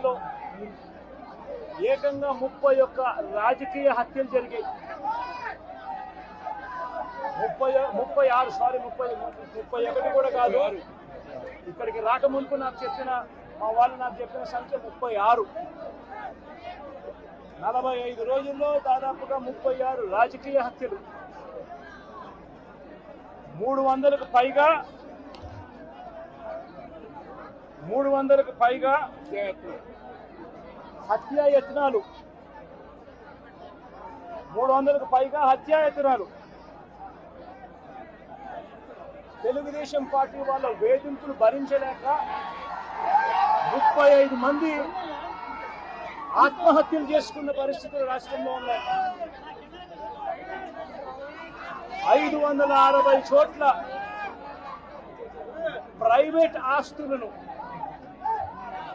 జిల్లాలో ఏకంగా 31 రాజకీయ హత్యలు జరిగాయి. 31 కూడా కాదు. ఇక్కడికి రాకముందు నాకు చెప్పిన మా వాళ్ళు నాకు చెప్పిన సంఖ్య 36. 45 రోజుల్లో దాదాపుగా 36 రాజకీయ హత్యలు, 300కు పైగా హత్యాయత్నాలు, 300కు పైగా హత్యాయత్నాలు. తెలుగుదేశం పార్టీ వాళ్ళ వేధింపులు భరించలేక 35 మంది ఆత్మహత్యలు చేసుకున్న పరిస్థితులు రాష్ట్రంలో ఉన్నాయి. 560 చోట్ల ప్రైవేట్ ఆస్తులను